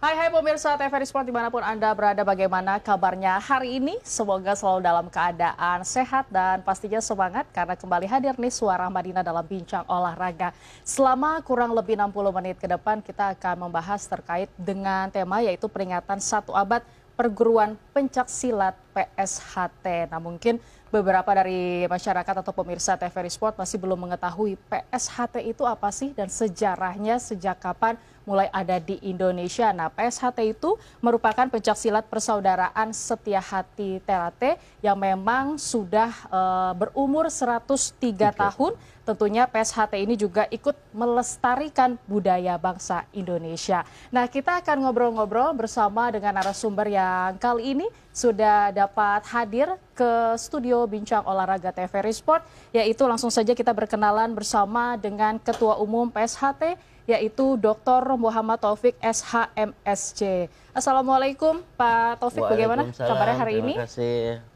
Hai pemirsa TVRI Sport dimanapun Anda berada, bagaimana kabarnya hari ini? Semoga selalu dalam keadaan sehat dan pastinya semangat karena kembali hadir nih Suara Madinah dalam Bincang Olahraga. Selama kurang lebih 60 menit ke depan kita akan membahas terkait dengan tema yaitu peringatan 1 abad perguruan pencak silat PSHT. Nah mungkin beberapa dari masyarakat atau pemirsa TVRI Sport masih belum mengetahui PSHT itu apa sih dan sejarahnya sejak kapan mulai ada di Indonesia. Nah, PSHT itu merupakan pencak silat persaudaraan Setia Hati Ternate yang memang sudah berumur 103 tahun. Tentunya PSHT ini juga ikut melestarikan budaya bangsa Indonesia. Nah, kita akan ngobrol-ngobrol bersama dengan narasumber yang kali ini sudah dapat hadir ke studio Bincang Olahraga TVRI Sport, yaitu langsung saja kita berkenalan bersama dengan Ketua Umum PSHT, yaitu Dr. Muhammad Taufik SHMSC. Assalamualaikum Pak Taufik, bagaimana kabarnya hari ini?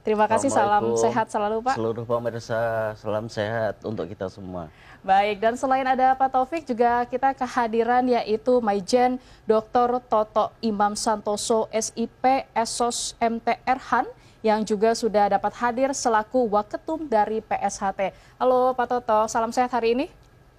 Terima kasih, salam sehat selalu Pak. Seluruh pemirsa, salam sehat untuk kita semua. Baik, dan selain ada Pak Taufik juga kita kehadiran yaitu Maijen Dr. Toto Imam Santoso SIP SOS MTR Han yang juga sudah dapat hadir selaku Waketum dari PSHT. Halo Pak Toto, salam sehat hari ini?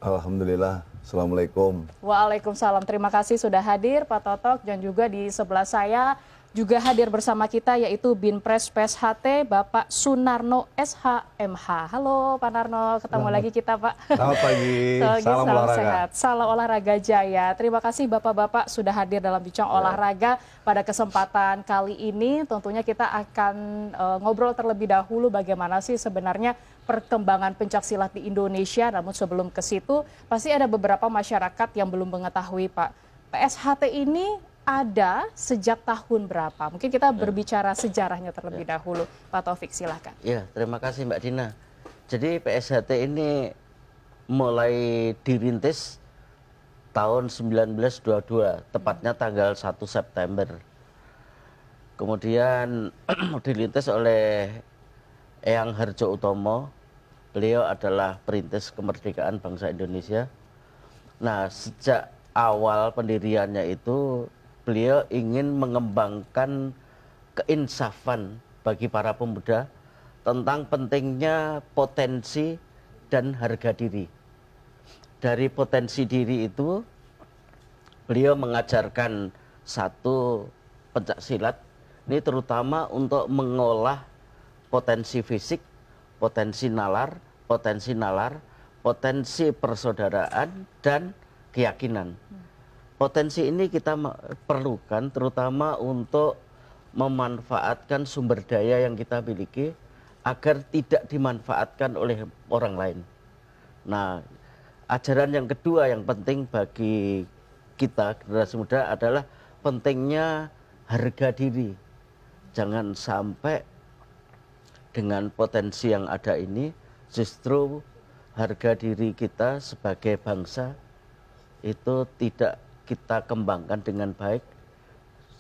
Alhamdulillah, Assalamualaikum. Waalaikumsalam, terima kasih sudah hadir Pak Totok, dan juga di sebelah saya juga hadir bersama kita yaitu Binpres PSHT Bapak Sunarno SHMH. Halo Pak Narno, ketemu lagi kita Pak. Selamat pagi, salam olahraga. Sehat, salam olahraga jaya. Terima kasih Bapak-Bapak sudah hadir dalam Bincang Olahraga pada kesempatan kali ini. Tentunya kita akan ngobrol terlebih dahulu bagaimana sih sebenarnya perkembangan pencak silat di Indonesia. Namun sebelum ke situ, pasti ada beberapa masyarakat yang belum mengetahui Pak. PSHT ini ada sejak tahun berapa? Mungkin kita berbicara sejarahnya terlebih dahulu. Pak Taufik, silahkan. Ya, terima kasih Mbak Dina. Jadi PSHT ini mulai dirintis tahun 1922, tepatnya tanggal 1 September. Kemudian dirintis oleh Eyang Harjo Utomo. Beliau adalah perintis kemerdekaan bangsa Indonesia. Nah, sejak awal pendiriannya itu beliau ingin mengembangkan keinsafan bagi para pemuda tentang pentingnya potensi dan harga diri. Dari potensi diri itu, beliau mengajarkan satu pencak silat, ini terutama untuk mengolah potensi fisik, potensi nalar, potensi persaudaraan, dan keyakinan. Potensi ini kita perlukan terutama untuk memanfaatkan sumber daya yang kita miliki agar tidak dimanfaatkan oleh orang lain. Nah, ajaran yang kedua yang penting bagi kita generasi muda adalah pentingnya harga diri. Jangan sampai dengan potensi yang ada ini justru harga diri kita sebagai bangsa itu tidak kita kembangkan dengan baik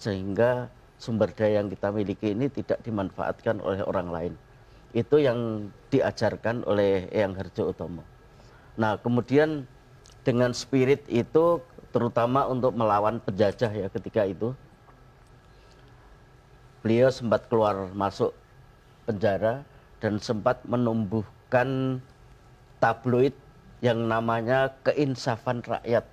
sehingga sumber daya yang kita miliki ini tidak dimanfaatkan oleh orang lain. Itu yang diajarkan oleh Eyang Harjo Utomo. Nah, kemudian dengan spirit itu terutama untuk melawan penjajah ya ketika itu, beliau sempat keluar masuk penjara dan sempat menumbuhkan tabloid yang namanya Keinsafan Rakyat.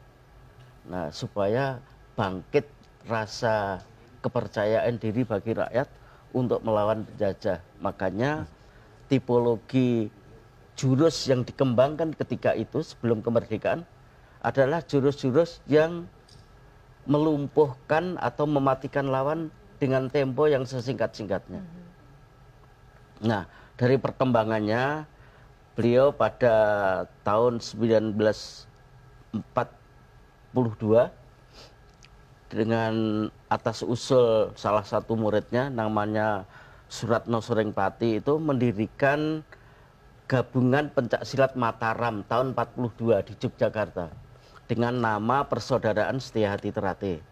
Nah, supaya bangkit rasa kepercayaan diri bagi rakyat untuk melawan penjajah. Makanya tipologi jurus yang dikembangkan ketika itu sebelum kemerdekaan adalah jurus-jurus yang melumpuhkan atau mematikan lawan dengan tempo yang sesingkat-singkatnya. Nah, dari perkembangannya beliau pada tahun 1942 dengan atas usul salah satu muridnya namanya Suratno Suringpati itu mendirikan gabungan pencak silat Mataram tahun 42 di Yogyakarta dengan nama Persaudaraan Setia Hati Ternate.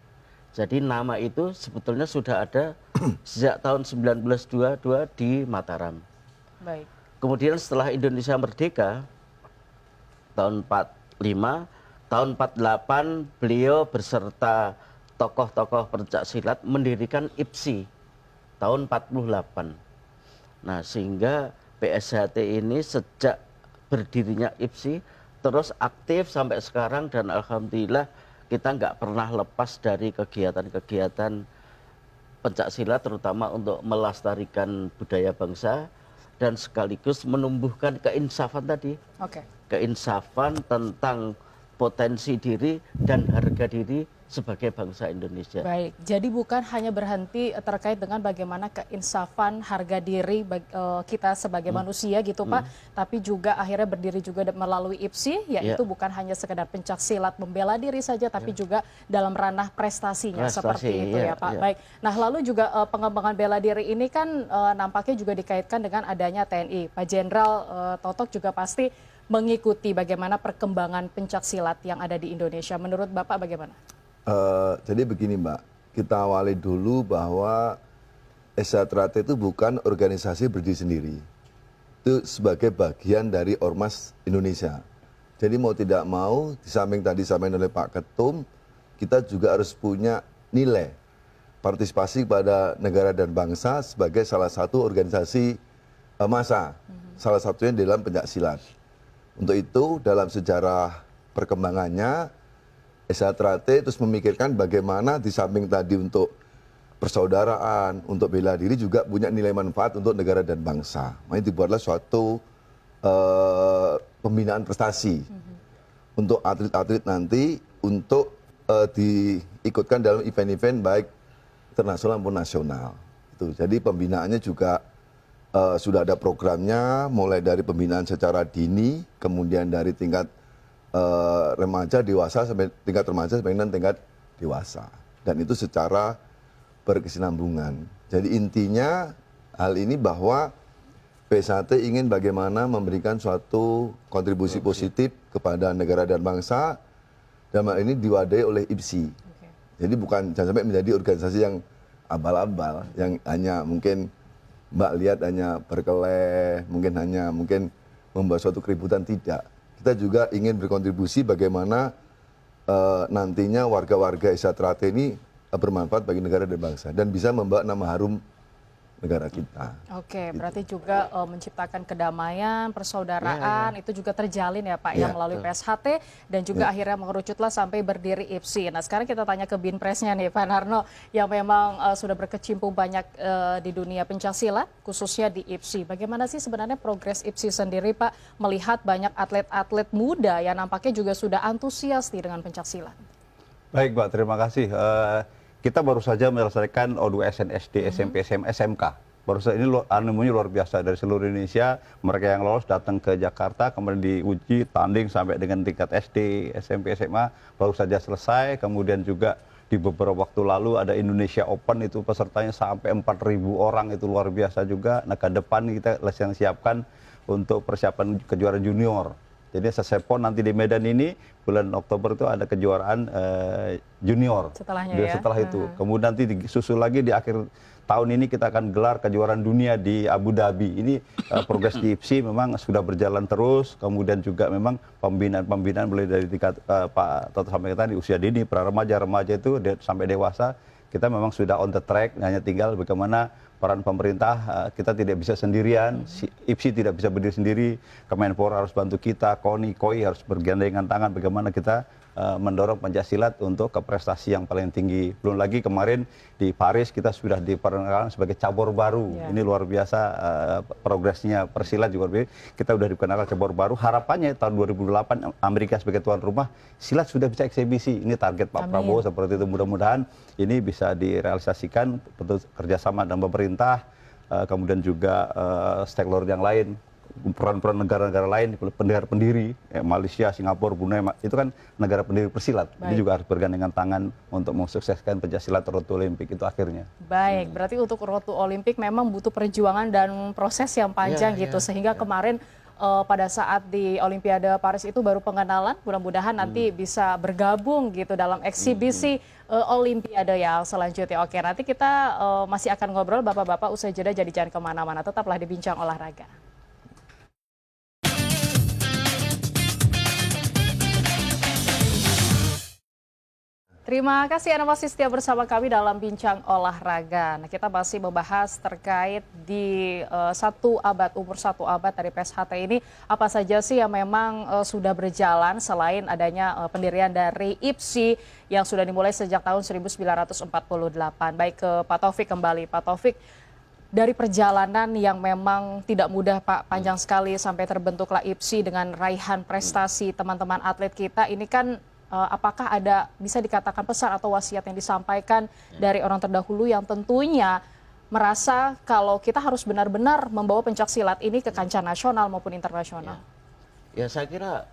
Jadi nama itu sebetulnya sudah ada sejak tahun 1922 di Mataram. Baik. Kemudian setelah Indonesia merdeka tahun 45, tahun 48 beliau beserta tokoh-tokoh pencak silat mendirikan IPSI tahun 48. Nah, sehingga PSHT ini sejak berdirinya IPSI terus aktif sampai sekarang, dan alhamdulillah kita nggak pernah lepas dari kegiatan-kegiatan pencak silat, terutama untuk melestarikan budaya bangsa dan sekaligus menumbuhkan keinsafan tadi. Oke. Keinsafan tentang potensi diri dan harga diri sebagai bangsa Indonesia. Baik, jadi bukan hanya berhenti terkait dengan bagaimana keinsafan harga diri kita sebagai manusia gitu Pak, tapi juga akhirnya berdiri juga melalui IPSI, yaitu bukan hanya sekedar pencak silat membela diri saja, tapi juga dalam ranah prestasinya seperti itu ya Pak. Baik, nah lalu juga pengembangan bela diri ini kan nampaknya juga dikaitkan dengan adanya TNI. Pak Jenderal Totok juga pasti mengikuti bagaimana perkembangan pencak silat yang ada di Indonesia. Menurut Bapak bagaimana? Jadi begini Mbak, kita awali dulu bahwa Esatrate itu bukan organisasi berdiri sendiri. Itu sebagai bagian dari Ormas Indonesia. Jadi mau tidak mau, di samping tadi disampaikan oleh Pak Ketum, kita juga harus punya nilai partisipasi pada negara dan bangsa sebagai salah satu organisasi massa, salah satunya dalam pencak silat. Untuk itu dalam sejarah perkembangannya, Esatrate terus memikirkan bagaimana di samping tadi untuk persaudaraan, untuk bela diri juga punya nilai manfaat untuk negara dan bangsa. Makanya dibuatlah suatu pembinaan prestasi untuk atlet-atlet nanti untuk diikutkan dalam event-event baik internasional maupun nasional. Itu. Jadi pembinaannya juga sudah ada programnya, mulai dari pembinaan secara dini, kemudian dari tingkat remaja, dewasa, sampai tingkat remaja, sampai tingkat dewasa. Dan itu secara berkesinambungan. Jadi intinya hal ini bahwa PSHT ingin bagaimana memberikan suatu kontribusi positif kepada negara dan bangsa, dan hal ini diwadahi oleh IPSI. Jadi bukan jangan sampai menjadi organisasi yang abal-abal, yang hanya mungkin Mbak lihat hanya berkeleh, mungkin membuat suatu keributan, tidak. Kita juga ingin berkontribusi bagaimana nantinya warga-warga Esatrate ini bermanfaat bagi negara dan bangsa dan bisa membawa nama harum negara kita. Oke, berarti juga menciptakan kedamaian, persaudaraan, itu juga terjalin ya Pak, yang melalui PSHT dan juga akhirnya mengerucutlah sampai berdiri IPSI. Nah sekarang kita tanya ke Binpresnya nih Pak Narno, yang memang sudah berkecimpung banyak di dunia pencaksilat, khususnya di IPSI. Bagaimana sih sebenarnya progres IPSI sendiri Pak, melihat banyak atlet-atlet muda yang nampaknya juga sudah antusias nih dengan pencaksilat? Baik Mbak, terima kasih. Kita baru saja menyelesaikan O2 SNSD, SMP, SMA, SMK. Baru saja ini animunya luar biasa dari seluruh Indonesia. Mereka yang lolos datang ke Jakarta, kemudian diuji tanding sampai dengan tingkat SD, SMP, SMA. Baru saja selesai. Kemudian juga di beberapa waktu lalu ada Indonesia Open, itu pesertanya sampai 4.000 orang, itu luar biasa juga. Nah ke depan kita yang siapkan untuk persiapan kejuaraan junior. Jadi Sesepon nanti di Medan ini bulan Oktober itu ada kejuaraan junior. Setelah itu. Kemudian nanti disusul lagi di akhir tahun ini kita akan gelar kejuaraan dunia di Abu Dhabi. Ini progres di IPSI memang sudah berjalan terus. Kemudian juga memang pembinaan mulai dari tingkat Pak Toto sampaikan tadi usia dini, remaja itu sampai dewasa. Kita memang sudah on the track, hanya tinggal bagaimana peran pemerintah. Kita tidak bisa sendirian, IPSI tidak bisa berdiri sendiri, Kemenpora harus bantu kita, KOI harus bergandengan tangan bagaimana kita mendorong pencaksilat untuk ke prestasi yang paling tinggi. Belum lagi kemarin di Paris kita sudah diperkenalkan sebagai cabur baru. Ini luar biasa progresnya persilat juga. Kita sudah diperkenalkan cabur baru. Harapannya tahun 2008 Amerika sebagai tuan rumah, silat sudah bisa eksibisi. Ini target Pak Prabowo seperti itu. Mudah-mudahan ini bisa direalisasikan, betul kerjasama dengan pemerintah, kemudian juga stakeholder yang lain. Peran-peran negara-negara lain, negara pendiri, Malaysia, Singapura, Brunei, itu kan negara pendiri persilat. Ini juga harus bergandengan tangan untuk mensukseskan pencaksilat Road to Olimpik itu akhirnya. Baik, berarti untuk Road to Olimpik memang butuh perjuangan dan proses yang panjang sehingga kemarin pada saat di Olimpiade Paris itu baru pengenalan, mudah-mudahan nanti bisa bergabung gitu dalam eksibisi Olimpiade yang selanjutnya. Oke, nanti kita masih akan ngobrol Bapak-Bapak usai jeda, jadi jangan kemana-mana, tetaplah di Bincang Olahraga. Terima kasih Anda masih setia bersama kami dalam Bincang Olahraga. Nah, kita masih membahas terkait di umur satu abad dari PSHT ini, apa saja sih yang memang sudah berjalan selain adanya pendirian dari IPSI yang sudah dimulai sejak tahun 1948. Baik ke Pak Taufik kembali. Pak Taufik, dari perjalanan yang memang tidak mudah Pak, panjang sekali sampai terbentuklah IPSI dengan raihan prestasi teman-teman atlet kita, ini kan apakah ada bisa dikatakan pesan atau wasiat yang disampaikan dari orang terdahulu yang tentunya merasa kalau kita harus benar-benar membawa pencaksilat ini ke kancah nasional maupun internasional? Ya, saya kira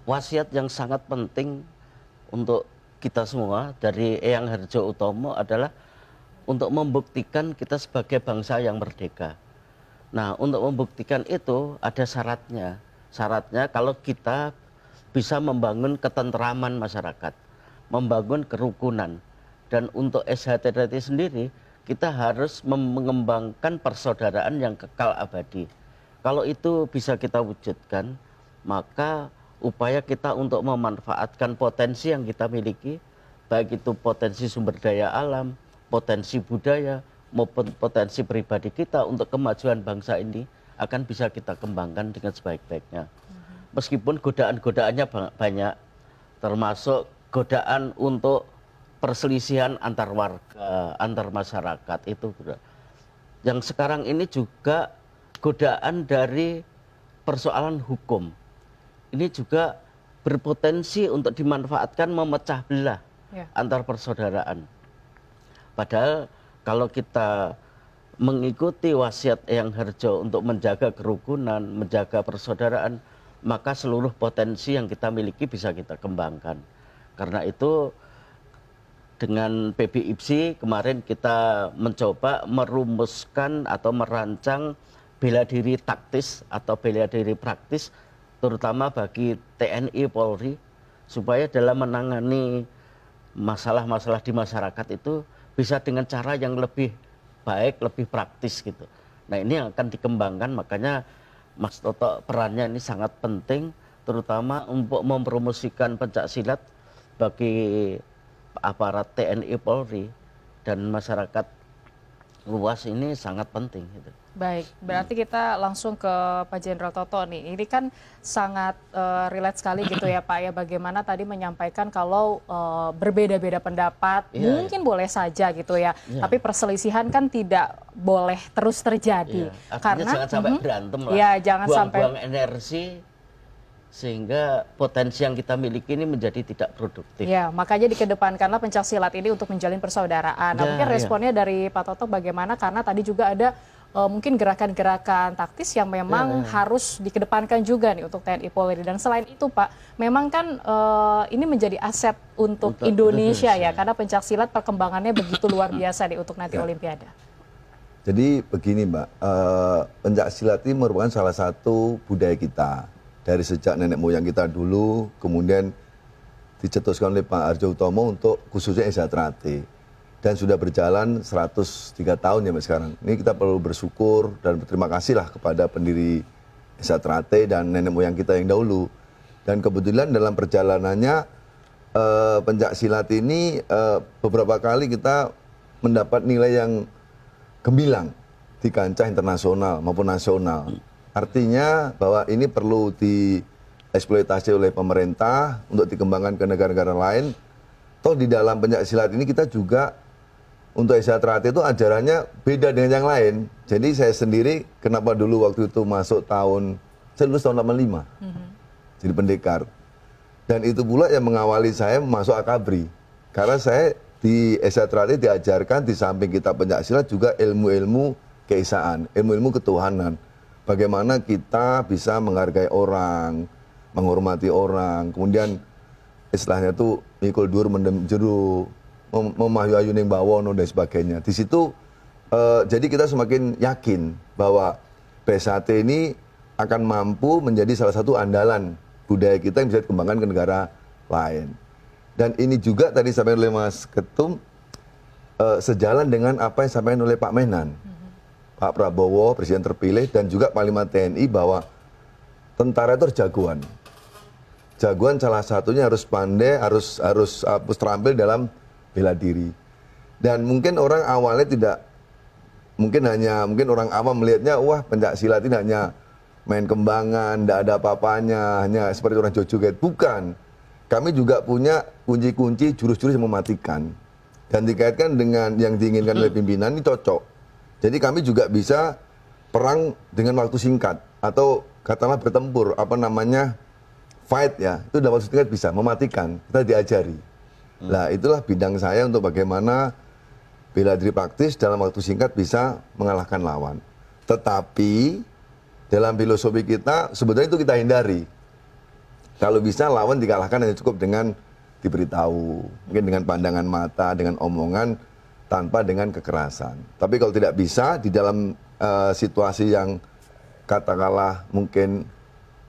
wasiat yang sangat penting untuk kita semua dari Eyang Harjo Utomo adalah untuk membuktikan kita sebagai bangsa yang merdeka. Nah, untuk membuktikan itu ada syaratnya. Syaratnya kalau kita bisa membangun ketentraman masyarakat, membangun kerukunan. Dan untuk SHTRT sendiri, kita harus mengembangkan persaudaraan yang kekal abadi. Kalau itu bisa kita wujudkan, maka upaya kita untuk memanfaatkan potensi yang kita miliki, baik itu potensi sumber daya alam, potensi budaya, maupun potensi pribadi kita untuk kemajuan bangsa ini akan bisa kita kembangkan dengan sebaik-baiknya. Meskipun godaan-godaannya banyak, termasuk godaan untuk perselisihan antar warga, antar masyarakat itu. Yang sekarang ini juga godaan dari persoalan hukum. Ini juga berpotensi untuk dimanfaatkan memecah belah antar persaudaraan. Padahal kalau kita mengikuti wasiat Eyang Harjo untuk menjaga kerukunan, menjaga persaudaraan, maka seluruh potensi yang kita miliki bisa kita kembangkan. Karena itu dengan PBIPSI kemarin kita mencoba merumuskan atau merancang bela diri taktis atau bela diri praktis, terutama bagi TNI Polri, supaya dalam menangani masalah-masalah di masyarakat itu bisa dengan cara yang lebih baik, lebih praktis gitu. Nah, ini yang akan dikembangkan, makanya Mas Toto perannya ini sangat penting, terutama untuk mempromosikan pencaksilat bagi aparat TNI Polri dan masyarakat luas ini sangat penting gitu. Baik, berarti kita langsung ke Pak Jenderal Toto nih. Ini kan sangat relate sekali gitu ya Pak ya, bagaimana tadi menyampaikan kalau berbeda-beda pendapat mungkin boleh saja gitu ya, tapi perselisihan kan tidak boleh terus terjadi. Karena jangan sampai berantem lah, jangan buang-buang energi sehingga potensi yang kita miliki ini menjadi tidak produktif. Ya, makanya dikedepankanlah pencaksilat ini untuk menjalin persaudaraan. Nah, mungkin responnya dari Pak Toto bagaimana, karena tadi juga ada mungkin gerakan-gerakan taktis yang memang harus dikedepankan juga nih untuk TNI Polri. Dan selain itu Pak, memang kan ini menjadi aset untuk Indonesia ya, karena pencaksilat perkembangannya begitu luar biasa nih untuk nanti Olimpiade. Jadi begini Mbak, pencaksilat ini merupakan salah satu budaya kita. Dari sejak nenek moyang kita dulu, kemudian dicetuskan oleh Pak Harjo Utomo untuk khususnya SHTRT. Dan sudah berjalan 103 tahun ya Mbak sekarang. Ini kita perlu bersyukur dan berterima kasih lah kepada pendiri SHTRT dan nenek moyang kita yang dahulu. Dan kebetulan dalam perjalanannya pencaksilat ini beberapa kali kita mendapat nilai yang gemilang di kancah internasional maupun nasional. Artinya bahwa ini perlu dieksploitasi oleh pemerintah untuk dikembangkan ke negara-negara lain. Toh di dalam pencaksilat ini kita juga untuk SHTRT itu ajarannya beda dengan yang lain. Jadi saya sendiri kenapa dulu waktu itu masuk saya lulus tahun 85. Jadi pendekar. Dan itu pula yang mengawali saya masuk Akabri. Karena saya di SHTRT diajarkan di samping kita pencaksilat juga ilmu-ilmu keesaan, ilmu-ilmu ketuhanan. Bagaimana kita bisa menghargai orang, menghormati orang, kemudian istilahnya itu mikul dur mendem jeru, memahyu ning bawono dan sebagainya. Di situ jadi kita semakin yakin bahwa PSHT ini akan mampu menjadi salah satu andalan budaya kita yang bisa dikembangkan ke negara lain. Dan ini juga tadi disampaikan oleh Mas Ketum sejalan dengan apa yang disampaikan oleh Pak Menhan. Pak Prabowo, Presiden terpilih, dan juga Panglima TNI bahwa tentara itu harus jagoan. jagoan salah satunya harus pandai, harus terampil dalam bela diri. Dan mungkin orang awalnya tidak, mungkin orang awam melihatnya, wah pencak silat ini hanya main kembangan, tidak ada apa-apanya, hanya seperti orang joget. Bukan. Kami juga punya kunci-kunci jurus-jurus yang mematikan. Dan dikaitkan dengan yang diinginkan oleh pimpinan ini cocok. Jadi kami juga bisa perang dengan waktu singkat. Atau katakanlah bertempur, fight ya. Itu dalam waktu singkat bisa, mematikan. Kita diajari. Nah itulah bidang saya untuk bagaimana bela diri praktis dalam waktu singkat bisa mengalahkan lawan. Tetapi dalam filosofi kita, sebetulnya itu kita hindari. Kalau bisa lawan dikalahkan hanya cukup dengan diberitahu, mungkin dengan pandangan mata, dengan omongan, tanpa dengan kekerasan. Tapi kalau tidak bisa, di dalam situasi yang katakanlah mungkin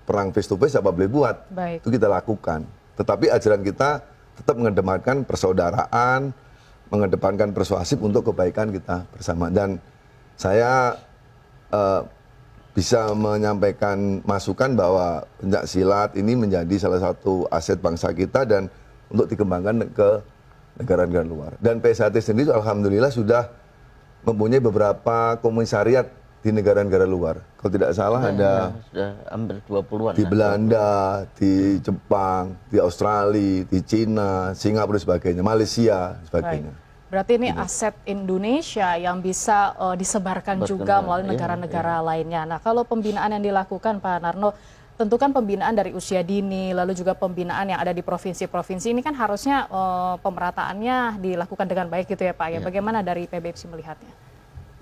perang face to face, apa boleh buat, itu kita lakukan. Tetapi ajaran kita tetap mengedepankan persaudaraan, mengedepankan persuasif untuk kebaikan kita bersama. Dan saya bisa menyampaikan masukan bahwa pencak silat ini menjadi salah satu aset bangsa kita dan untuk dikembangkan ke negara-negara luar. Dan PSHT sendiri alhamdulillah sudah mempunyai beberapa komisariat di negara-negara luar. Kalau tidak salah ada sudah hampir 20-an. Di Belanda, di Jepang, di Australia, di Cina, Singapura dan sebagainya, Malaysia dan sebagainya. Berarti ini aset Indonesia yang bisa disebarkan juga melalui negara-negara lainnya. Nah, kalau pembinaan yang dilakukan Pak Narno, tentu kan pembinaan dari usia dini, lalu juga pembinaan yang ada di provinsi-provinsi ini kan harusnya pemerataannya dilakukan dengan baik gitu ya Pak. Ya, bagaimana dari PBFC melihatnya?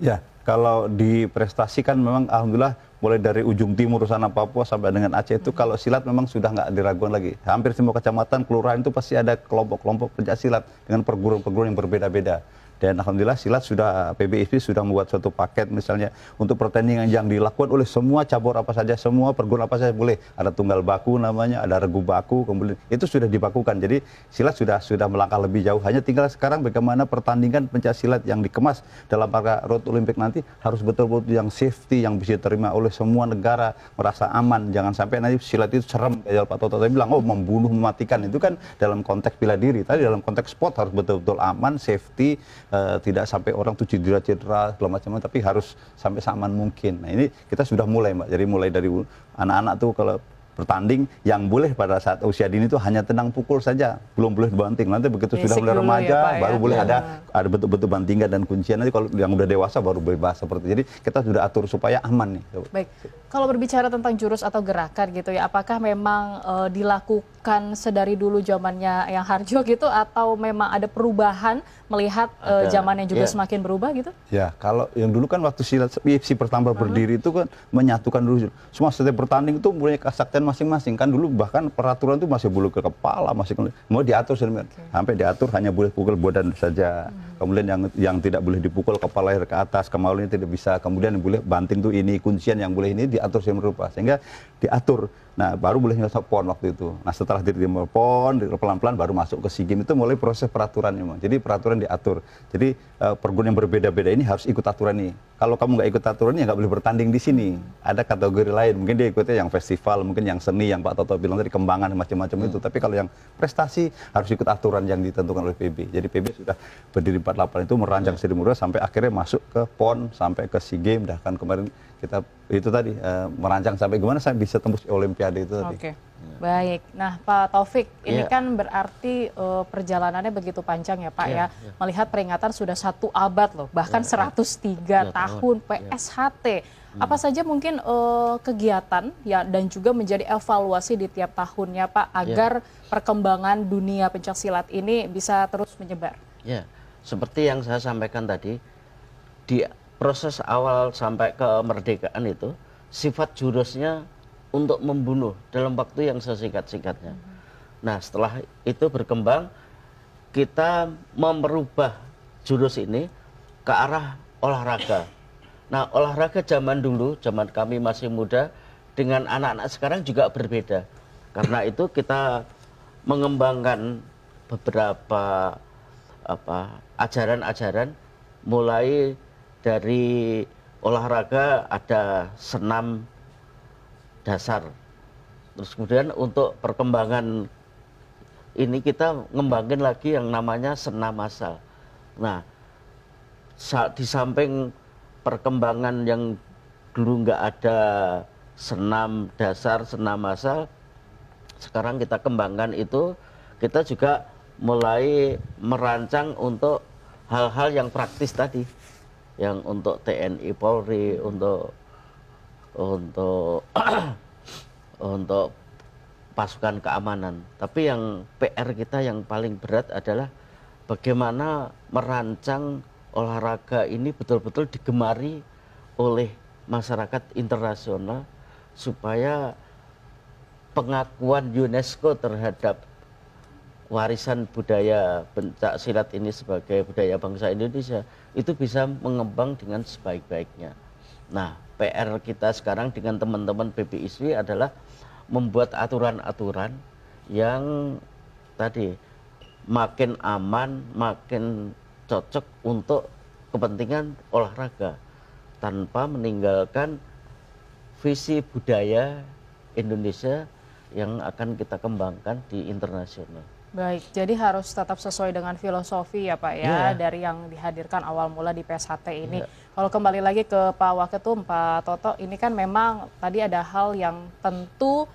Ya, kalau di prestasi kan memang alhamdulillah mulai dari ujung timur sana Papua sampai dengan Aceh itu kalau silat memang sudah nggak diragukan lagi. Hampir semua kecamatan, kelurahan itu pasti ada kelompok-kelompok pencak silat dengan perguruan-perguruan yang berbeda-beda. Dan alhamdulillah silat sudah, PBISP sudah membuat suatu paket misalnya untuk pertandingan yang dilakukan oleh semua cabur apa saja, semua perguruan apa saja boleh. Ada tunggal baku namanya, ada regu baku, kemudian itu sudah dibakukan. Jadi silat sudah melangkah lebih jauh. Hanya tinggal sekarang bagaimana pertandingan pencak silat yang dikemas dalam rangka Road Olympic nanti harus betul-betul yang safety, yang bisa diterima oleh semua negara, merasa aman. Jangan sampai nanti silat itu serem, kayak Pak Toto tadi bilang, oh membunuh, mematikan. Itu kan dalam konteks bela diri. Tadi dalam konteks sport harus betul-betul aman, safety, tidak sampai orang tuh cedera segala macam, tapi harus sampai seaman mungkin. Nah ini kita sudah mulai Mbak, jadi mulai dari anak-anak tuh kalau bertanding yang boleh pada saat usia dini itu hanya tendang pukul saja, belum boleh banting. Nanti begitu sudah mulai remaja ya, baru boleh ada betul-betul bantingan dan kuncian. Nanti kalau yang udah dewasa baru bebas seperti itu. Jadi kita sudah atur supaya aman nih. Baik, kalau berbicara tentang jurus atau gerakan gitu ya, apakah memang dilakukan sedari dulu zamannya yang Harjo gitu, atau memang ada perubahan melihat zaman yang juga semakin berubah gitu? Ya, kalau yang dulu kan waktu silat PFC pertama berdiri itu kan menyatukan dulu semua setiap bertanding itu punya kesaktian masing-masing. Kan dulu bahkan peraturan itu masih boleh ke kepala, masih mau diatur sampai diatur hanya boleh pukul badan saja. Kemudian yang tidak boleh dipukul kepala leher ke atas, kemaluannya tidak bisa. Kemudian yang boleh banting tuh ini, kuncian yang boleh ini diatur sedemikian rupa sehingga diatur. Nah, baru boleh nyosok PON waktu itu. Nah, setelah diterima PON, pelan-pelan baru masuk ke SEA Games, itu mulai proses peraturan memang. Jadi peraturan diatur. Jadi perguruan yang berbeda-beda ini harus ikut aturan ini. Kalau kamu nggak ikut aturan ya nggak boleh bertanding di sini. Ada kategori lain, mungkin dia ikutnya yang festival, mungkin yang seni, yang Pak Toto bilang tadi kembangan macam-macam itu. Tapi kalau yang prestasi harus ikut aturan yang ditentukan oleh PB. Jadi PB sudah berdiri 48 itu merancang sedemikian sampai akhirnya masuk ke PON, sampai ke SEA Games. Bahkan kemarin kita itu tadi merancang sampai gimana saya bisa tembus Olimpiade itu tadi. Oke. Baik, nah Pak Taufik, ini kan berarti perjalanannya begitu panjang ya Pak ya. Melihat peringatan sudah 1 abad loh, bahkan 103 tahun PSHT. Apa saja mungkin kegiatan ya dan juga menjadi evaluasi di tiap tahunnya Pak agar perkembangan dunia pencaksilat ini bisa terus menyebar? Ya, seperti yang saya sampaikan tadi, di proses awal sampai kemerdekaan itu sifat jurusnya untuk membunuh dalam waktu yang sesingkat-singkatnya. Nah, setelah itu berkembang, kita merubah jurus ini ke arah olahraga. Nah, olahraga zaman dulu, zaman kami masih muda, dengan anak-anak sekarang juga berbeda. Karena itu kita mengembangkan beberapa ajaran-ajaran, mulai dari olahraga ada senam dasar Terus kemudian untuk perkembangan ini kita ngembangin lagi yang namanya senam massal. Nah, di samping perkembangan yang dulu nggak ada senam dasar, senam massal, sekarang kita kembangkan itu, kita juga mulai merancang untuk hal-hal yang praktis tadi, yang untuk TNI Polri, untuk untuk pasukan keamanan. Tapi yang PR kita yang paling berat adalah bagaimana merancang olahraga ini betul-betul digemari oleh masyarakat internasional supaya pengakuan UNESCO terhadap warisan budaya pencak silat ini sebagai budaya bangsa Indonesia itu bisa mengembang dengan sebaik-baiknya. Nah, PR kita sekarang dengan teman-teman PBISW adalah membuat aturan-aturan yang tadi makin aman, makin cocok untuk kepentingan olahraga tanpa meninggalkan visi budaya Indonesia yang akan kita kembangkan di internasional. Baik, jadi harus tetap sesuai dengan filosofi ya Pak ya, dari yang dihadirkan awal mula di PSHT ini. Kalau kembali lagi ke Pak Waketum, Pak Toto, ini kan memang tadi ada hal yang tentu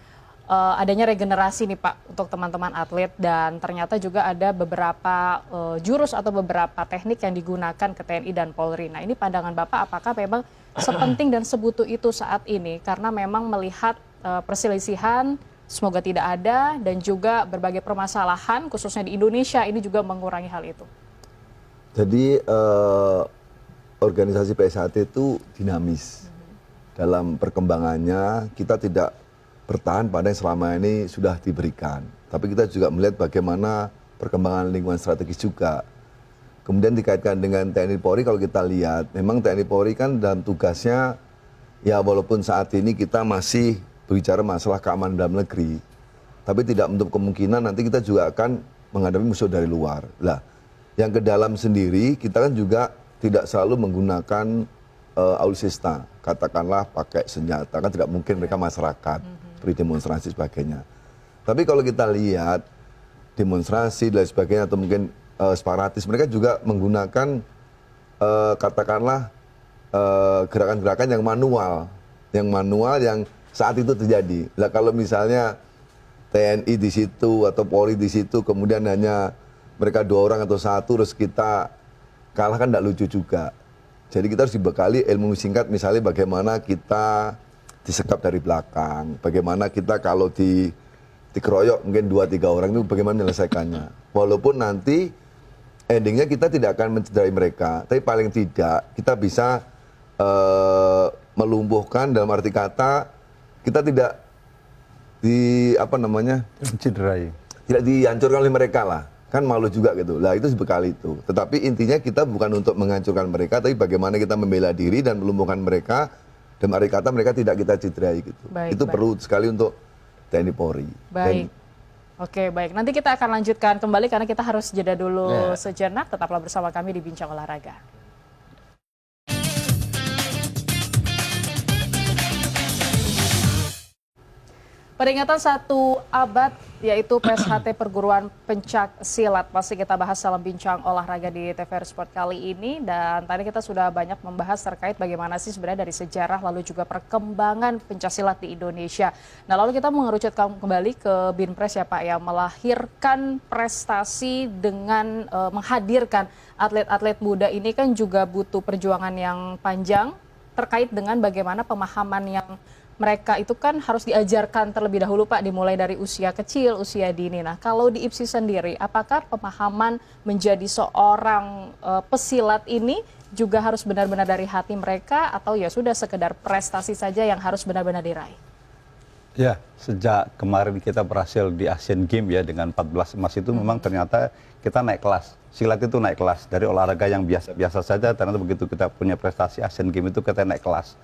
adanya regenerasi nih Pak untuk teman-teman atlet, dan ternyata juga ada beberapa jurus atau beberapa teknik yang digunakan ke TNI dan Polri. Nah, ini pandangan Bapak apakah memang sepenting dan sebutuh itu saat ini, karena memang melihat perselisihan semoga tidak ada, dan juga berbagai permasalahan khususnya di Indonesia ini juga mengurangi hal itu. Jadi organisasi PSHT itu dinamis. Dalam perkembangannya kita tidak bertahan pada yang selama ini sudah diberikan. Tapi kita juga melihat bagaimana perkembangan lingkungan strategis juga. Kemudian dikaitkan dengan TNI Polri, kalau kita lihat memang TNI Polri kan dalam tugasnya, ya walaupun saat ini kita masih berbicara masalah keamanan dalam negeri, tapi tidak menutup kemungkinan nanti kita juga akan menghadapi musuh dari luar. Lah, yang ke dalam sendiri kita kan juga tidak selalu menggunakan alutsista, katakanlah pakai senjata, kan tidak mungkin mereka masyarakat beri demonstrasi sebagainya. Tapi kalau kita lihat demonstrasi dan sebagainya atau mungkin separatis, mereka juga menggunakan katakanlah gerakan-gerakan yang manual yang saat itu terjadi. Lah kalau misalnya TNI di situ atau Polri di situ, kemudian hanya mereka 2 orang atau 1 terus kita kalah, kan tidak lucu juga. Jadi kita harus dibekali ilmu singkat, misalnya bagaimana kita disekap dari belakang, bagaimana kita kalau dikeroyok mungkin 2-3 orang itu bagaimana menyelesaikannya. Walaupun nanti endingnya kita tidak akan mencederai mereka, tapi paling tidak kita bisa melumpuhkan, dalam arti kata kita tidak cederai, tidak dihancurkan oleh mereka lah, kan malu juga gitu. Lah itu dibekali itu. Tetapi intinya kita bukan untuk menghancurkan mereka, tapi bagaimana kita membela diri dan melumpuhkan mereka, dan arti kata mereka tidak kita cederai gitu. Itu perlu sekali untuk TNI Polri. Baik. Oke, baik. Nanti kita akan lanjutkan kembali karena kita harus jeda dulu sejenak. Tetaplah bersama kami di Bincang Olahraga. Peringatan 1 abad yaitu PSHT Perguruan Pencak Silat masih kita bahas dalam Bincang Olahraga di TVRI Sport kali ini, dan tadi kita sudah banyak membahas terkait bagaimana sih sebenarnya dari sejarah lalu juga perkembangan pencaksilat di Indonesia. Nah, lalu kita mengerucutkan kembali ke Binpres ya Pak, yang melahirkan prestasi dengan menghadirkan atlet-atlet muda ini kan juga butuh perjuangan yang panjang terkait dengan bagaimana pemahaman yang mereka itu kan harus diajarkan terlebih dahulu Pak, dimulai dari usia kecil, usia dini. Nah, kalau di IPSI sendiri, apakah pemahaman menjadi seorang pesilat ini juga harus benar-benar dari hati mereka, atau ya sudah sekedar prestasi saja yang harus benar-benar diraih? Ya, sejak kemarin kita berhasil di Asian Games ya dengan 14 emas itu memang ternyata kita naik kelas. Silat itu naik kelas dari olahraga yang biasa-biasa saja, ternyata begitu kita punya prestasi Asian Games itu kita naik kelas.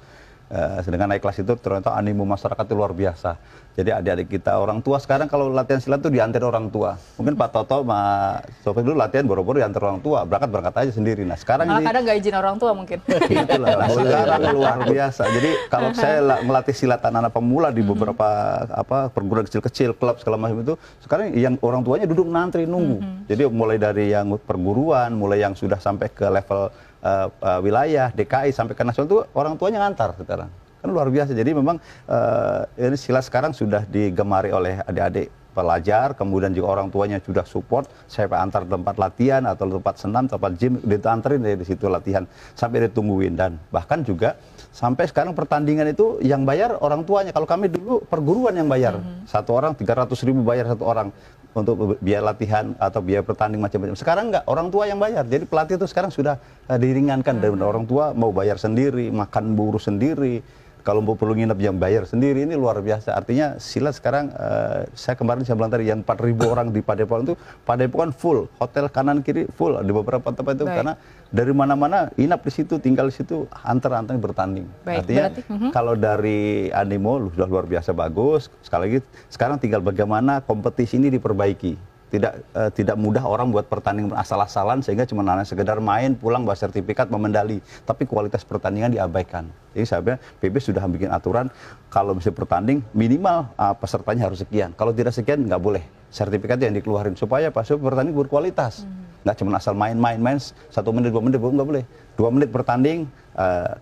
Sedangkan naik kelas itu ternyata animo masyarakat itu luar biasa. Jadi adik-adik kita, orang tua sekarang kalau latihan silat itu diantar orang tua. Mungkin Pak Toto, Pak Sofie dulu latihan boro-boro diantar orang tua, berangkat aja sendiri. Nah sekarang Malah ini kadang nggak izin orang tua mungkin. itulah, nah, sekarang luar biasa. Jadi kalau saya melatih silat anak-anak pemula di beberapa perguruan kecil-kecil, klub segala macam itu, sekarang yang orang tuanya duduk ngantri nunggu. Jadi mulai dari yang perguruan, mulai yang sudah sampai ke level wilayah, DKI sampai ke nasional itu orang tuanya ngantar sekarang. Kan luar biasa. Jadi memang ini silat sekarang sudah digemari oleh adik-adik pelajar, kemudian juga orang tuanya sudah support, saya antar tempat latihan atau tempat senam, tempat gym, diantarin dari situ latihan sampai ditungguin. Dan bahkan juga sampai sekarang pertandingan itu yang bayar orang tuanya. Kalau kami dulu perguruan yang bayar, satu orang 300.000 bayar satu orang untuk biaya latihan atau biaya pertanding macam-macam. Sekarang enggak, orang tua yang bayar. Jadi pelatih itu sekarang sudah diringankan dari orang tua mau bayar sendiri, makan buruh sendiri. Kalau mau perlu nginep yang bayar sendiri, ini luar biasa. Artinya silat sekarang, saya kemarin saya bilang tadi yang 4.000 orang di Padepokan itu, Padepokan full, hotel kanan kiri full di beberapa tempat itu. Baik. Karena dari mana-mana inap di situ, tinggal di situ, antar-antar bertanding. Baik, artinya kalau dari animo sudah luar biasa bagus. Sekali lagi sekarang tinggal bagaimana kompetisi ini diperbaiki. Tidak mudah orang buat pertandingan asal-asalan sehingga cuma sekedar main pulang bawa sertifikat memendali, tapi kualitas pertandingan diabaikan. Jadi saya PB sudah bikin aturan kalau bisa bertanding minimal pesertanya harus sekian, kalau tidak sekian nggak boleh sertifikat yang dikeluarin supaya pertanding berkualitas, nggak cuma asal main 1 menit 2 menit nggak boleh, 2 menit bertanding,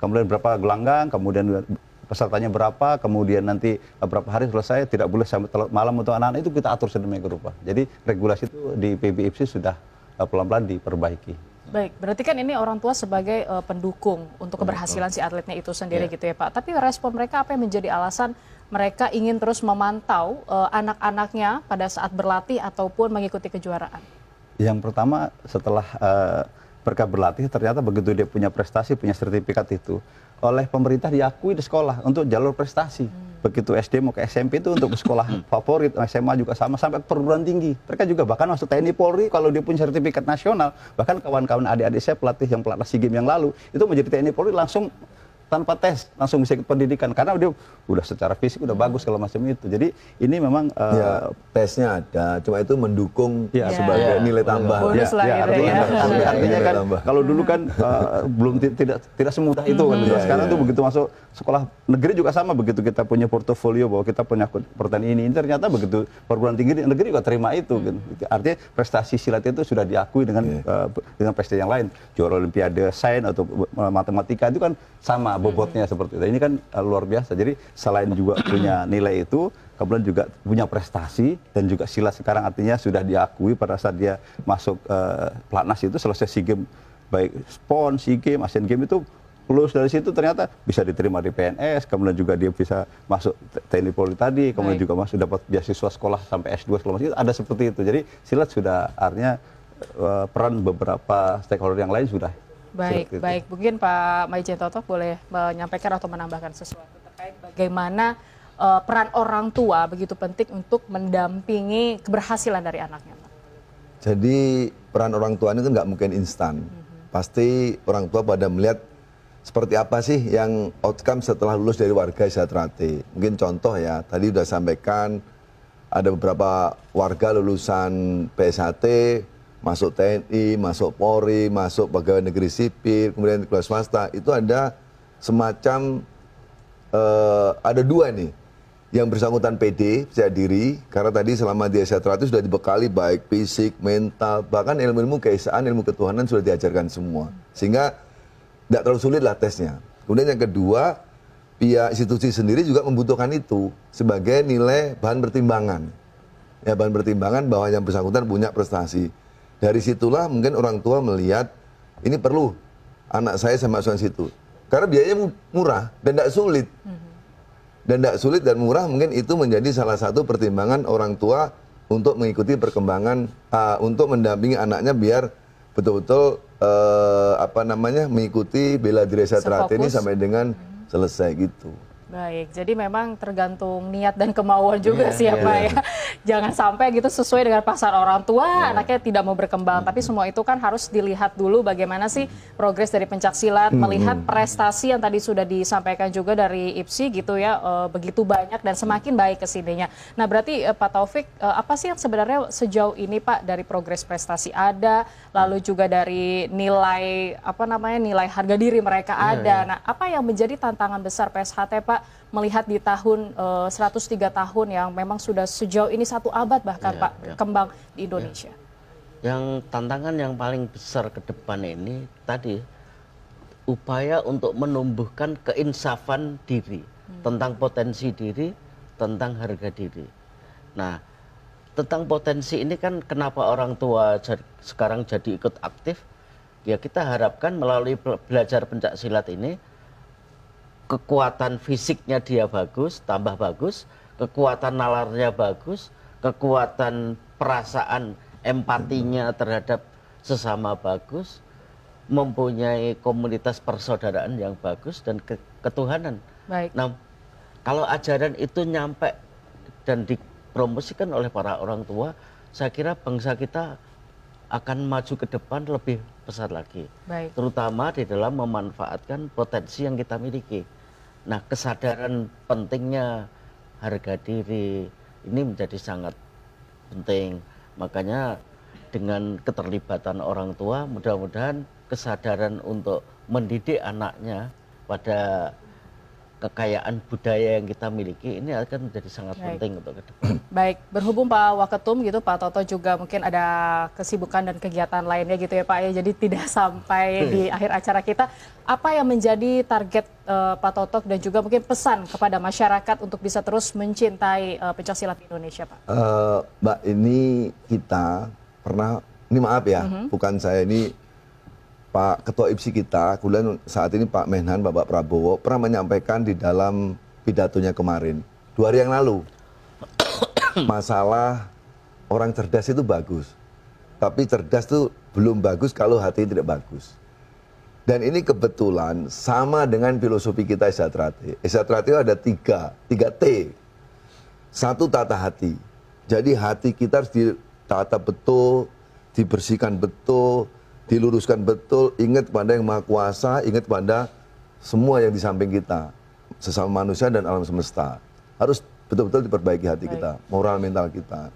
kemudian berapa gelanggang, kemudian pesertanya berapa, kemudian nanti berapa hari selesai, tidak boleh sampai malam untuk anak-anak, itu kita atur sedemikian rupa. Jadi regulasi itu di PBIPSI sudah pelan-pelan diperbaiki. Baik, berarti kan ini orang tua sebagai pendukung untuk keberhasilan si atletnya itu sendiri gitu ya Pak. Tapi respon mereka apa yang menjadi alasan mereka ingin terus memantau anak-anaknya pada saat berlatih ataupun mengikuti kejuaraan? Yang pertama setelah mereka berlatih ternyata begitu dia punya prestasi, punya sertifikat itu oleh pemerintah diakui di sekolah untuk jalur prestasi. Begitu SD mau ke SMP itu untuk sekolah favorit, SMA juga sama, sampai perguruan tinggi. Mereka juga bahkan masuk TNI Polri kalau dia punya sertifikat nasional. Bahkan kawan-kawan adik-adik saya pelatih yang pelatnas SEA Games yang lalu, itu menjadi TNI Polri langsung tanpa tes, langsung bisa ikut pendidikan. Karena dia udah secara fisik udah bagus segala macam itu. Jadi ini memang ya, tesnya ada, cuma itu mendukung sebagai nilai tambah. Bonus lah gitu ya. Artinya kan kalau dulu kan belum tidak semudah itu kan. Sekarang tuh begitu masuk sekolah negeri juga sama, begitu kita punya portofolio bahwa kita punya pertandingan ini ternyata begitu perguruan tinggi negeri juga terima itu kan. Artinya prestasi silat itu sudah diakui dengan prestasi yang lain. Juara olimpiade sains atau matematika itu kan sama bobotnya seperti itu. Ini kan luar biasa. Jadi selain juga punya nilai itu, kemudian juga punya prestasi, dan juga silat sekarang artinya sudah diakui pada saat dia masuk pelatnas itu selesai SEA Games, baik PON, SEA Games, Asian Games itu lulus dari situ ternyata bisa diterima di PNS, kemudian juga dia bisa masuk TNI Polri tadi, kemudian juga masuk dapat beasiswa sekolah sampai S2 segala macam itu ada seperti itu. Jadi silat sudah artinya peran beberapa stakeholder yang lain sudah. Baik, baik. Mungkin Pak Maijen Toto boleh menyampaikan atau menambahkan sesuatu terkait bagaimana peran orang tua begitu penting untuk mendampingi keberhasilan dari anaknya, Pak. Jadi peran orang tua itu nggak mungkin instan. Pasti orang tua pada melihat seperti apa sih yang outcome setelah lulus dari warga Isatrate. Mungkin contoh ya, tadi sudah sampaikan ada beberapa warga lulusan PSHT, masuk TNI, masuk Polri, masuk pegawai negeri sipil, kemudian kelas swasta, itu ada semacam, ada 2 nih, yang bersangkutan PD, percaya diri, karena tadi selama di Isatrate sudah dibekali baik fisik, mental, bahkan ilmu-ilmu keesaan, ilmu ketuhanan sudah diajarkan semua. Sehingga tidak terlalu sulit lah tesnya. Kemudian yang kedua, pihak institusi sendiri juga membutuhkan itu sebagai nilai bahan pertimbangan. Ya, bahan pertimbangan bahwa yang bersangkutan punya prestasi. Dari situlah mungkin orang tua melihat ini perlu anak saya masukkan situ. Karena biayanya murah dan tidak sulit. Dan tidak sulit dan murah, mungkin itu menjadi salah satu pertimbangan orang tua untuk mengikuti perkembangan, untuk mendampingi anaknya biar betul-betul mengikuti bela diri Isatrate ini sampai dengan selesai gitu. Baik, jadi memang tergantung niat dan kemauan juga Iya, sih ya iya. Pak ya. Jangan sampai gitu sesuai dengan pasar orang tua, anaknya tidak mau berkembang. Tapi semua itu kan harus dilihat dulu bagaimana sih progres dari pencaksilat, melihat prestasi yang tadi sudah disampaikan juga dari IPSI gitu ya, begitu banyak dan semakin baik kesininya. Nah berarti Pak Taufik, apa sih yang sebenarnya sejauh ini Pak dari progres prestasi ada, lalu juga dari nilai, apa namanya, nilai harga diri mereka ada. Nah apa yang menjadi tantangan besar PSHT Pak, melihat di tahun 103 tahun yang memang sudah sejauh ini 1 abad bahkan Iya, Pak iya. berkembang di Indonesia. Yang tantangan yang paling besar ke depan ini tadi upaya untuk menumbuhkan keinsafan diri tentang potensi diri, tentang harga diri. Nah, tentang potensi ini kan kenapa orang tua sekarang jadi ikut aktif? Ya kita harapkan melalui belajar pencak silat ini kekuatan fisiknya dia bagus, tambah bagus, kekuatan nalarnya bagus, kekuatan perasaan empatinya terhadap sesama bagus, mempunyai komunitas persaudaraan yang bagus dan ketuhanan. Baik. Nah, kalau ajaran itu nyampe dan dipromosikan oleh para orang tua, saya kira bangsa kita akan maju ke depan lebih pesat lagi. Baik. Terutama di dalam memanfaatkan potensi yang kita miliki. Nah, kesadaran pentingnya harga diri ini menjadi sangat penting. Makanya dengan keterlibatan orang tua, mudah-mudahan kesadaran untuk mendidik anaknya pada kekayaan budaya yang kita miliki ini akan menjadi sangat Baik. penting untuk ke depan. Baik, berhubung Pak Waketum gitu, Pak Toto juga mungkin ada kesibukan dan kegiatan lainnya gitu ya Pak ya, jadi tidak sampai di akhir acara kita. Apa yang menjadi target Pak Toto dan juga mungkin pesan kepada masyarakat untuk bisa terus mencintai pencaksilat di Indonesia Pak? Mbak, ini kita pernah, ini maaf ya, bukan saya, ini Pak Ketua IPSI kita, kemudian saat ini Pak Menhan, Bapak Prabowo, pernah menyampaikan di dalam pidatonya kemarin, 2 hari yang lalu, masalah orang cerdas itu bagus, tapi cerdas itu belum bagus kalau hati tidak bagus. Dan ini kebetulan sama dengan filosofi kita Esatrate. Esatrate itu ada 3 T. 1, tata hati. Jadi hati kita harus ditata betul, dibersihkan betul, diluruskan betul, ingat pada yang Maha Kuasa, ingat pada semua yang di samping kita, sesama manusia dan alam semesta. Harus betul-betul diperbaiki hati kita, moral mental kita.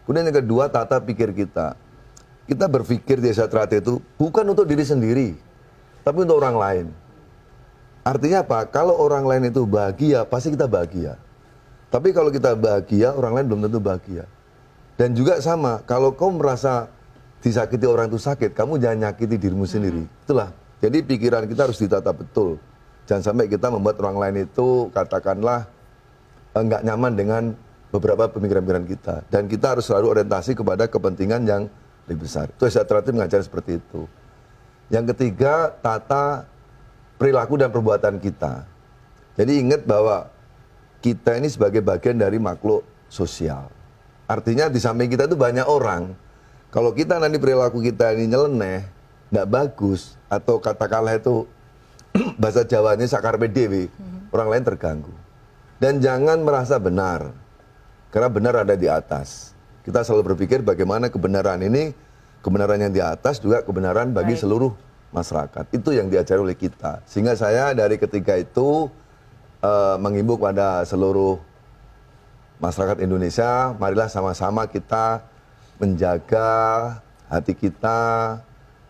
Kemudian yang kedua, tata pikir kita. Kita berpikir di Esatrate itu bukan untuk diri sendiri, tapi untuk orang lain. Artinya apa? Kalau orang lain itu bahagia, pasti kita bahagia. Tapi kalau kita bahagia, orang lain belum tentu bahagia. Dan juga sama, kalau kau merasa disakiti orang itu sakit, kamu jangan nyakiti dirimu sendiri. Itulah. Jadi pikiran kita harus ditata betul. Jangan sampai kita membuat orang lain itu katakanlah enggak nyaman dengan beberapa pemikiran-pemikiran kita. Dan kita harus selalu orientasi kepada kepentingan yang lebih besar. Itu Esatrate mengajar seperti itu. Yang ketiga, tata perilaku dan perbuatan kita. Jadi ingat bahwa kita ini sebagai bagian dari makhluk sosial. Artinya di samping kita itu banyak orang. Kalau kita nanti perilaku kita ini nyeleneh, nggak bagus, atau katakanlah itu bahasa Jawanya sakar PDW, orang lain terganggu. Dan jangan merasa benar, karena benar ada di atas. Kita selalu berpikir bagaimana kebenaran ini, kebenaran yang di atas juga kebenaran bagi seluruh masyarakat. Itu yang diajari oleh kita. Sehingga saya dari ketiga itu menghimbau kepada seluruh masyarakat Indonesia, marilah sama-sama kita menjaga hati kita,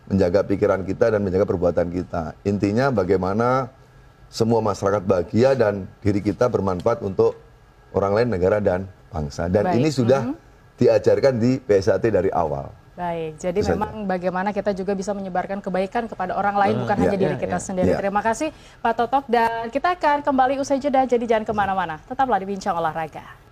menjaga pikiran kita, dan menjaga perbuatan kita. Intinya bagaimana semua masyarakat bahagia dan diri kita bermanfaat untuk orang lain, negara, dan bangsa. Dan ini sudah diajarkan di PSHT dari awal. Baik, jadi memang bagaimana kita juga bisa menyebarkan kebaikan kepada orang lain, bukan hanya diri kita sendiri. Terima kasih Pak Totok, dan kita akan kembali usai jeda, jadi jangan kemana-mana. Tetaplah di Bincang Olahraga.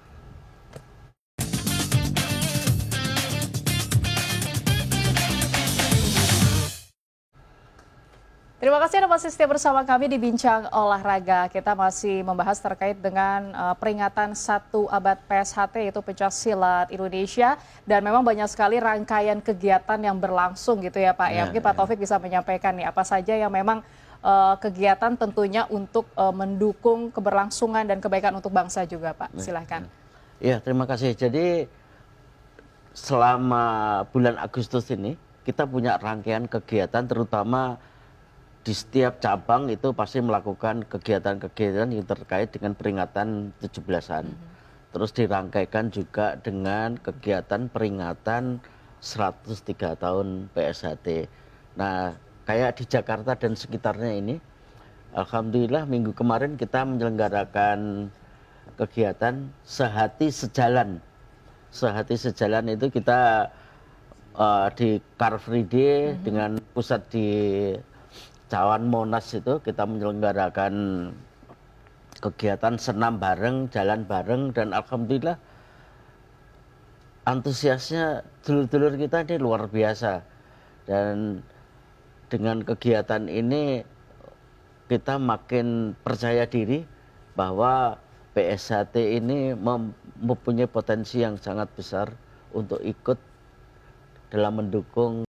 Terima kasih Anda masih setia bersama kami di Bincang Olahraga. Kita masih membahas terkait dengan peringatan 1 abad PSHT, yaitu Pencaksilat Indonesia. Dan memang banyak sekali rangkaian kegiatan yang berlangsung gitu ya Pak. Mungkin Pak Taufik bisa menyampaikan nih apa saja yang memang kegiatan tentunya untuk mendukung keberlangsungan dan kebaikan untuk bangsa juga, Pak. Silahkan. Ya, terima kasih. Jadi selama bulan Agustus ini kita punya rangkaian kegiatan, terutama di setiap cabang itu pasti melakukan kegiatan-kegiatan yang terkait dengan peringatan 17-an. Terus dirangkaikan juga dengan kegiatan peringatan 103 tahun PSHT. Nah, kayak di Jakarta dan sekitarnya ini, alhamdulillah minggu kemarin kita menyelenggarakan kegiatan Sehati Sejalan. Sehati Sejalan itu kita di Car Free Day dengan pusat di Cawan Monas itu kita menyelenggarakan kegiatan senam bareng, jalan bareng, dan alhamdulillah antusiasnya dulur-dulur kita ini luar biasa. Dan dengan kegiatan ini kita makin percaya diri bahwa PSHT ini mempunyai potensi yang sangat besar untuk ikut dalam mendukung